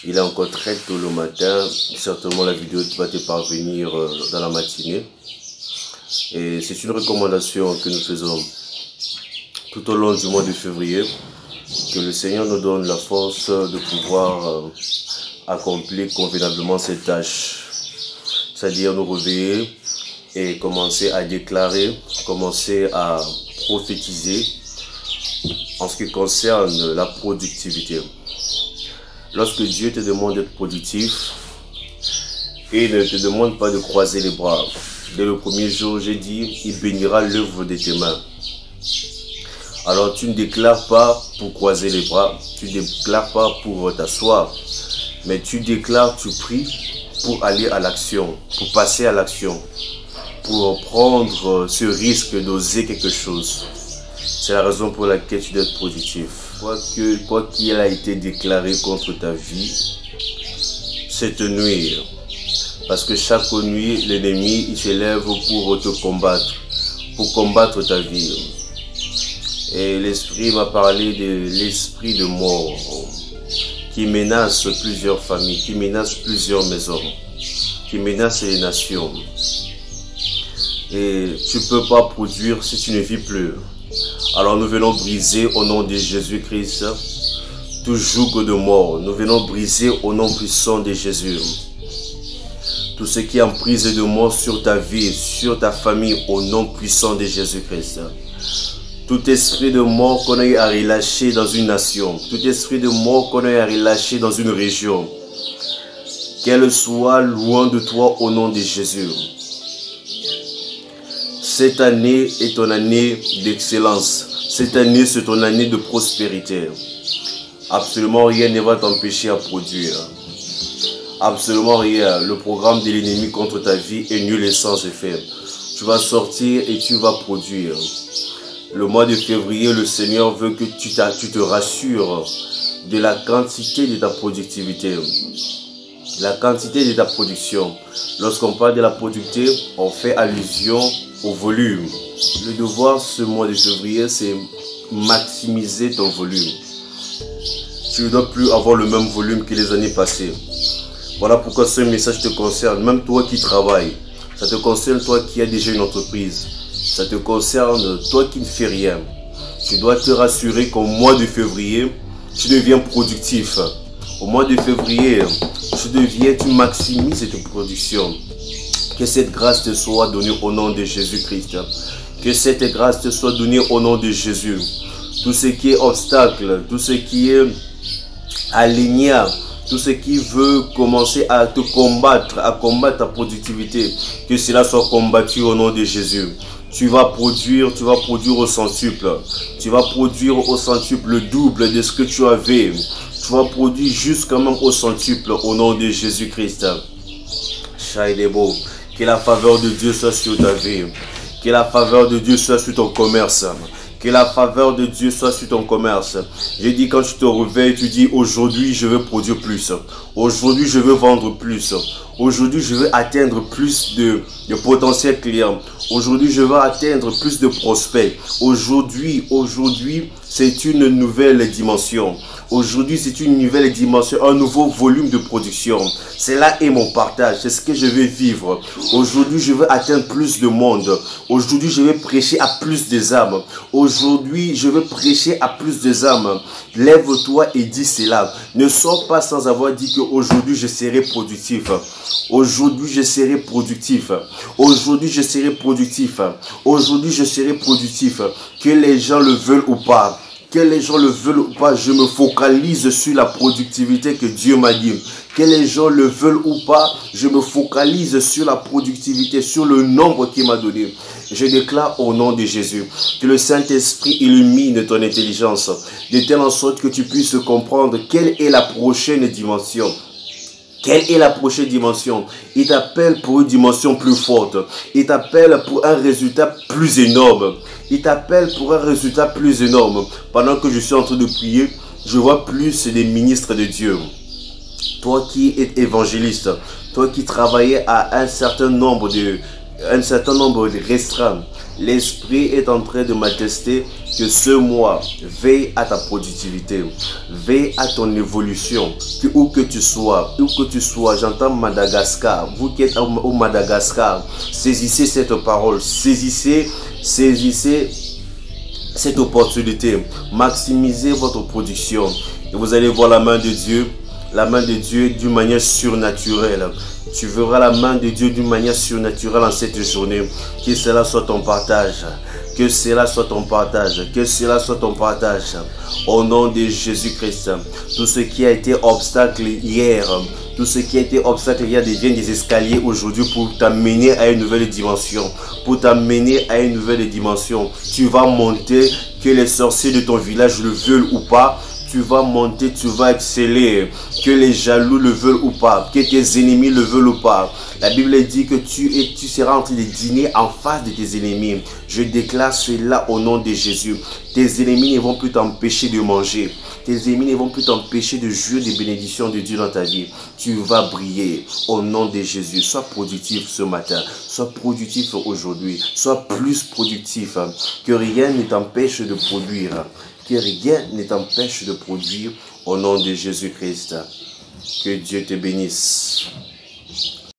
Il est encore très tôt le matin. Certainement la vidéo va te parvenir dans la matinée. Et c'est une recommandation que nous faisons tout au long du mois de février. Que le Seigneur nous donne la force de pouvoir accomplir convenablement cette tâche. C'est-à-dire nous réveiller et commencer à déclarer, commencer à prophétiser en ce qui concerne la productivité. Lorsque Dieu te demande d'être productif, il ne te demande pas de croiser les bras. Dès le premier jour, j'ai dit, il bénira l'œuvre de tes mains. Alors tu ne déclares pas pour croiser les bras, tu ne déclares pas pour t'asseoir, mais tu déclares, tu pries pour aller à l'action, pour passer à l'action, pour prendre ce risque d'oser quelque chose. C'est la raison pour laquelle tu dois être productif. Quoi qu'il a été déclaré contre ta vie, c'est te nuire. Parce que chaque nuit, l'ennemi il s'élève pour te combattre, pour combattre ta vie. Et l'esprit m'a parlé de l'esprit de mort qui menace plusieurs familles, qui menace plusieurs maisons, qui menace les nations. Et tu ne peux pas produire si tu ne vis plus. Alors nous venons briser au nom de Jésus-Christ tout joug de mort. Nous venons briser au nom puissant de Jésus tout ce qui est en prise de mort sur ta vie, sur ta famille, au nom puissant de Jésus-Christ. Tout esprit de mort qu'on ait à relâcher dans une nation, tout esprit de mort qu'on ait à relâcher dans une région, qu'elle soit loin de toi au nom de Jésus. Cette année est ton année d'excellence. Cette année, c'est ton année de prospérité. Absolument rien ne va t'empêcher à produire. Absolument rien. Le programme de l'ennemi contre ta vie est nul et sans effet. Tu vas sortir et tu vas produire. Le mois de février, le Seigneur veut que tu te rassures de la quantité de ta productivité. La quantité de ta production. Lorsqu'on parle de la productivité, on fait allusion au volume. Le devoir ce mois de février, c'est maximiser ton volume. Tu ne dois plus avoir le même volume que les années passées. Voilà pourquoi ce message te concerne. Même toi qui travailles, ça te concerne toi qui as déjà une entreprise. Ça te concerne toi qui ne fais rien. Tu dois te rassurer qu'au mois de février, tu deviens productif. Au mois de février, tu maximises ta production. Que cette grâce te soit donnée au nom de Jésus-Christ. Que cette grâce te soit donnée au nom de Jésus. Tout ce qui est obstacle, tout ce qui est aligné, tout ce qui veut commencer à te combattre, à combattre ta productivité, que cela soit combattu au nom de Jésus. Tu vas produire au centuple. Tu vas produire au centuple le double de ce que tu avais. Tu vas produire jusqu'à même au centuple au nom de Jésus-Christ. Shaïdebo. Que la faveur de Dieu soit sur ta vie. Que la faveur de Dieu soit sur ton commerce. Que la faveur de Dieu soit sur ton commerce. Je dis quand tu te réveilles, tu dis aujourd'hui je veux produire plus. Aujourd'hui je veux vendre plus. Aujourd'hui je veux atteindre plus de potentiels clients. Aujourd'hui je veux atteindre plus de prospects. Aujourd'hui c'est une nouvelle dimension. Aujourd'hui, c'est une nouvelle dimension, un nouveau volume de production. C'est là est mon partage, c'est ce que je vais vivre. Aujourd'hui, je veux atteindre plus de monde. Aujourd'hui, je vais prêcher à plus des âmes. Aujourd'hui, je veux prêcher à plus des âmes. Lève-toi et dis cela. Ne sors pas sans avoir dit qu'aujourd'hui, je serai productif. Aujourd'hui, je serai productif. Aujourd'hui, je serai productif. Aujourd'hui, je serai productif. Que les gens le veulent ou pas. Que les gens le veulent ou pas, je me focalise sur la productivité que Dieu m'a dit. Que les gens le veulent ou pas, je me focalise sur la productivité, sur le nombre qu'il m'a donné. Je déclare au nom de Jésus que le Saint-Esprit illumine ton intelligence, de telle en sorte que tu puisses comprendre quelle est la prochaine dimension. Quelle est la prochaine dimension? Il t'appelle pour une dimension plus forte. Il t'appelle pour un résultat plus énorme. Il t'appelle pour un résultat plus énorme. Pendant que je suis en train de prier, je vois plus des ministres de Dieu. Toi qui es évangéliste, toi qui travaillais à un certain nombre de restreint, L'Esprit est en train de m'attester que ce mois, veille à ta productivité, veille à ton évolution, où que tu sois, j'entends Madagascar, vous qui êtes au Madagascar, saisissez cette parole, saisissez cette opportunité, maximisez votre production et vous allez voir la main de Dieu d'une manière surnaturelle. Tu verras la main de Dieu d'une manière surnaturelle en cette journée. Que cela soit ton partage. Que cela soit ton partage. Que cela soit ton partage. Au nom de Jésus-Christ. Tout ce qui a été obstacle hier. Tout ce qui a été obstacle hier devient des escaliers aujourd'hui pour t'amener à une nouvelle dimension. Pour t'amener à une nouvelle dimension. Tu vas monter, que les sorciers de ton village le veulent ou pas. Tu vas monter, tu vas exceller, que les jaloux le veulent ou pas, que tes ennemis le veulent ou pas. La Bible dit que tu seras en train de dîner en face de tes ennemis. Je déclare cela au nom de Jésus. Tes ennemis ne vont plus t'empêcher de manger. Tes ennemis ne vont plus t'empêcher de jouir des bénédictions de Dieu dans ta vie. Tu vas briller au nom de Jésus. Sois productif ce matin. Sois productif aujourd'hui. Sois plus productif. Que rien ne t'empêche de produire. Que rien ne t'empêche de produire au nom de Jésus-Christ. Que Dieu te bénisse.